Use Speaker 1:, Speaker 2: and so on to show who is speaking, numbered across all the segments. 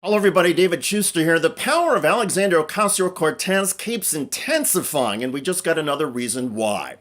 Speaker 1: Hello everybody, David Shuster here. The power of Alexandria Ocasio-Cortez keeps intensifying, and we just got another reason why.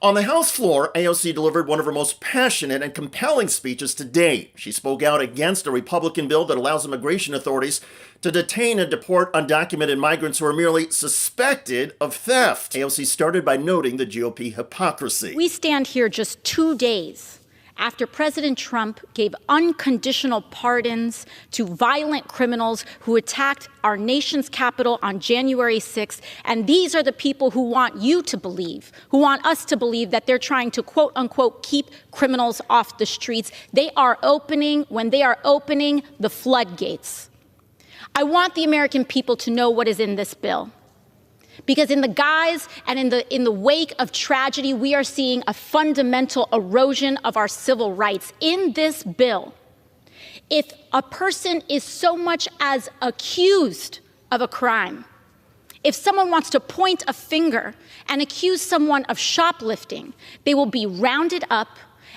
Speaker 1: On the House floor, AOC delivered one of her most passionate and compelling speeches to date. She spoke out against a Republican bill that allows immigration authorities to detain and deport undocumented migrants who are merely suspected of theft. AOC started by noting the GOP hypocrisy.
Speaker 2: We stand here just 2 days after President Trump gave unconditional pardons to violent criminals who attacked our nation's capital on January 6th. And these are the people who want you to believe, who want us to believe that they're trying to, quote unquote, keep criminals off the streets. When they are opening the floodgates. I want the American people to know what is in this bill. Because in the guise and in the wake of tragedy, we are seeing a fundamental erosion of our civil rights. In this bill, if a person is so much as accused of a crime, if someone wants to point a finger and accuse someone of shoplifting, they will be rounded up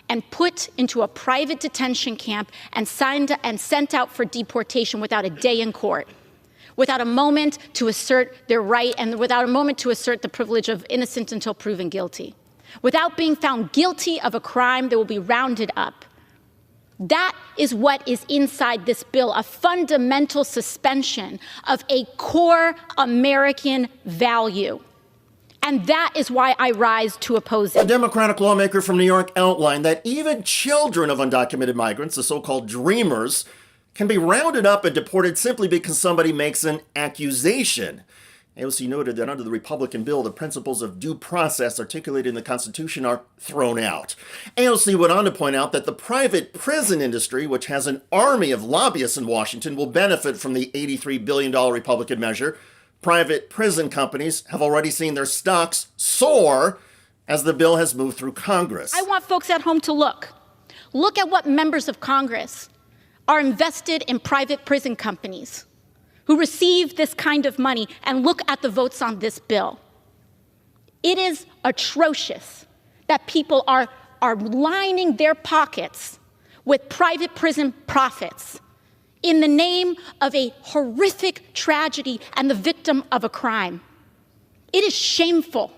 Speaker 2: and put into a private detention camp and sent out for deportation without a day in court, without a moment to assert their right and without a moment to assert the privilege of innocent until proven guilty. Without being found guilty of a crime, they will be rounded up. That is what is inside this bill, a fundamental suspension of a core American value. And that is why I rise to oppose it.
Speaker 1: A Democratic lawmaker from New York outlined that even children of undocumented migrants, the so-called dreamers, can be rounded up and deported simply because somebody makes an accusation. AOC noted that under the Republican bill, the principles of due process articulated in the Constitution are thrown out. AOC went on to point out that the private prison industry, which has an army of lobbyists in Washington, will benefit from the $83 billion Republican measure. Private prison companies have already seen their stocks soar as the bill has moved through Congress.
Speaker 2: I want folks at home to look. Look at what members of Congress are invested in private prison companies who receive this kind of money, and look at the votes on this bill. It is atrocious that people are lining their pockets with private prison profits in the name of a horrific tragedy and the victim of a crime. It is shameful.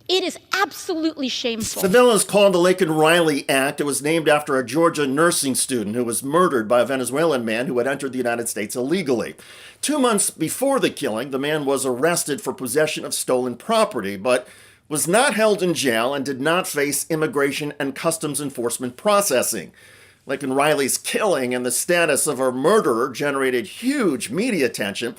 Speaker 2: It is absolutely shameful.
Speaker 1: The bill is called the Laken Riley Act. It was named after a Georgia nursing student who was murdered by a Venezuelan man who had entered the United States illegally. 2 months before the killing, the man was arrested for possession of stolen property, but was not held in jail and did not face immigration and customs enforcement processing. Laken Riley's killing and the status of her murderer generated huge media attention.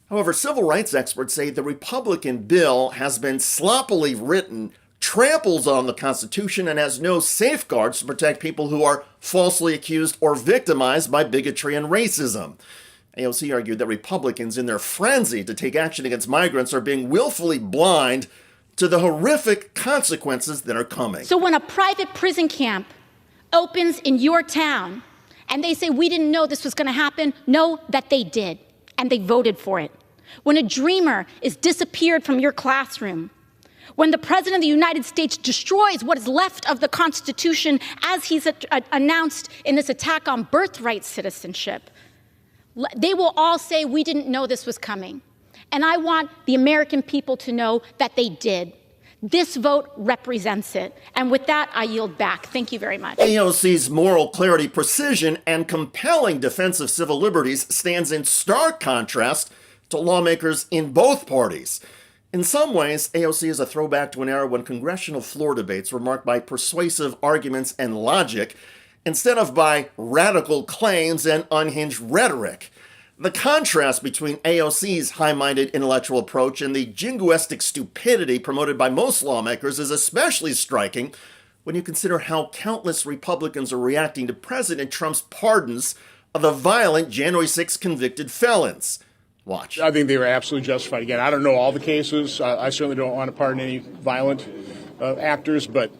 Speaker 1: However, civil rights experts say the Republican bill has been sloppily written, tramples on the Constitution, and has no safeguards to protect people who are falsely accused or victimized by bigotry and racism. AOC argued that Republicans, in their frenzy to take action against migrants, are being willfully blind to the horrific consequences that are coming.
Speaker 2: So when a private prison camp opens in your town and they say, we didn't know this was going to happen, know that they did, and they voted for it. When a dreamer is disappeared from your classroom, when the President of the United States destroys what is left of the Constitution as he's announced in this attack on birthright citizenship, they will all say, we didn't know this was coming. And I want the American people to know that they did. This vote represents it. And with that, I yield back. Thank you very much.
Speaker 1: AOC's moral clarity, precision, and compelling defense of civil liberties stands in stark contrast to lawmakers in both parties. In some ways, AOC is a throwback to an era when congressional floor debates were marked by persuasive arguments and logic, instead of by radical claims and unhinged rhetoric. The contrast between AOC's high-minded intellectual approach and the jingoistic stupidity promoted by most lawmakers is especially striking when you consider how countless Republicans are reacting to President Trump's pardons of the violent January 6 convicted felons. Watch.
Speaker 3: I think they were absolutely justified. Again, I don't know all the cases. I certainly don't want to pardon any violent actors, but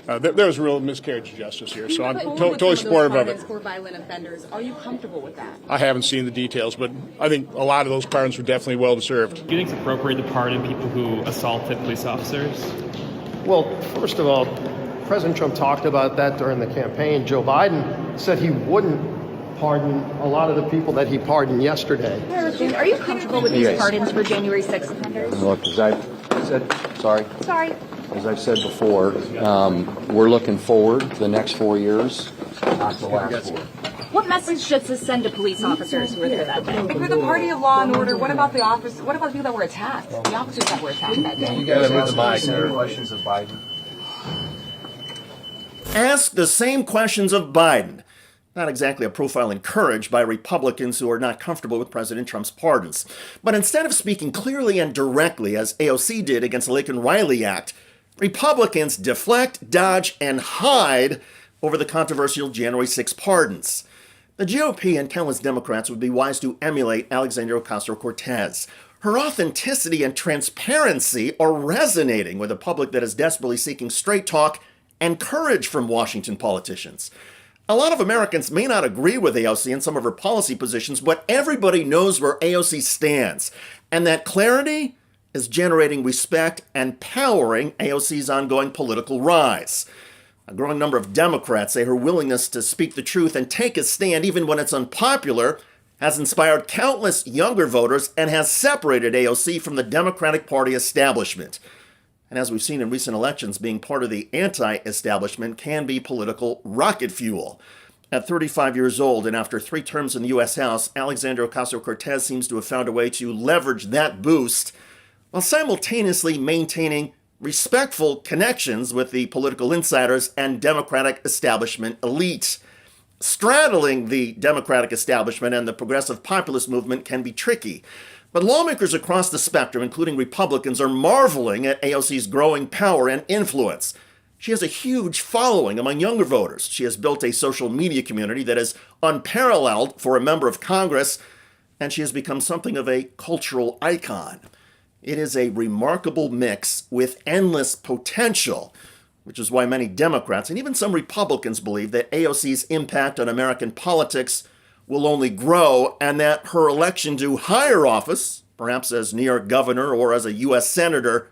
Speaker 3: there was a real miscarriage of justice here. So I'm totally supportive of it.
Speaker 4: For violent offenders, are you comfortable with that?
Speaker 3: I haven't seen the details, but I think a lot of those pardons were definitely well deserved.
Speaker 5: Do you think it's appropriate to pardon people who assaulted police officers?
Speaker 6: Well, first of all, President Trump talked about that during the campaign. Joe Biden said he wouldn't pardon a lot of the people that he pardoned yesterday.
Speaker 4: Are you comfortable with these pardons for January 6th offenders?
Speaker 7: Look, as I've said,
Speaker 4: Sorry.
Speaker 7: as I've said before, we're looking forward to the next 4 years, not the last 4.
Speaker 4: What message does this send to police officers who were there that day? If we're the party of law and order, what about the officers? What about the people that were attacked? The officers that were attacked that day?
Speaker 7: You guys ask the same questions of Biden.
Speaker 1: Ask the same questions of Biden. Not exactly a profile encouraged by Republicans who are not comfortable with President Trump's pardons. But instead of speaking clearly and directly, as AOC did against the Lincoln Riley Act, Republicans deflect, dodge, and hide over the controversial January 6 pardons. The GOP and countless Democrats would be wise to emulate Alexandria Ocasio-Cortez. Her authenticity and transparency are resonating with a public that is desperately seeking straight talk and courage from Washington politicians. A lot of Americans may not agree with AOC in some of her policy positions, but everybody knows where AOC stands. And that clarity is generating respect and powering AOC's ongoing political rise. A growing number of Democrats say her willingness to speak the truth and take a stand, even when it's unpopular, has inspired countless younger voters and has separated AOC from the Democratic Party establishment. And as we've seen in recent elections, being part of the anti-establishment can be political rocket fuel. At 35 years old and after 3 terms in the U.S. House, Alexandria Ocasio-Cortez seems to have found a way to leverage that boost while simultaneously maintaining respectful connections with the political insiders and Democratic establishment elite. Straddling the Democratic establishment and the progressive populist movement can be tricky. But lawmakers across the spectrum, including Republicans, are marveling at AOC's growing power and influence. She has a huge following among younger voters. She has built a social media community that is unparalleled for a member of Congress, and she has become something of a cultural icon. It is a remarkable mix with endless potential, which is why many Democrats and even some Republicans believe that AOC's impact on American politics will only grow and that her election to higher office, perhaps as New York governor or as a U.S. senator,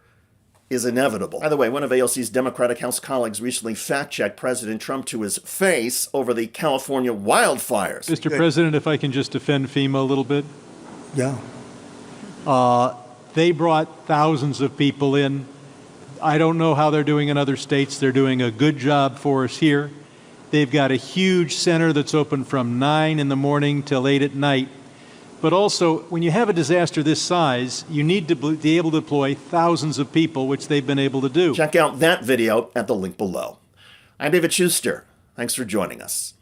Speaker 1: is inevitable. By the way, one of AOC's Democratic House colleagues recently fact-checked President Trump to his face over the California wildfires.
Speaker 8: Mr. President, if I can just defend FEMA a little bit.
Speaker 9: Yeah.
Speaker 8: They brought thousands of people in. I don't know how they're doing in other states. They're doing a good job for us here. They've got a huge center that's open from 9 in the morning till 8 at night. But also, when you have a disaster this size, you need to be able to deploy thousands of people, which they've been able to do.
Speaker 1: Check out that video at the link below. I'm David Shuster. Thanks for joining us.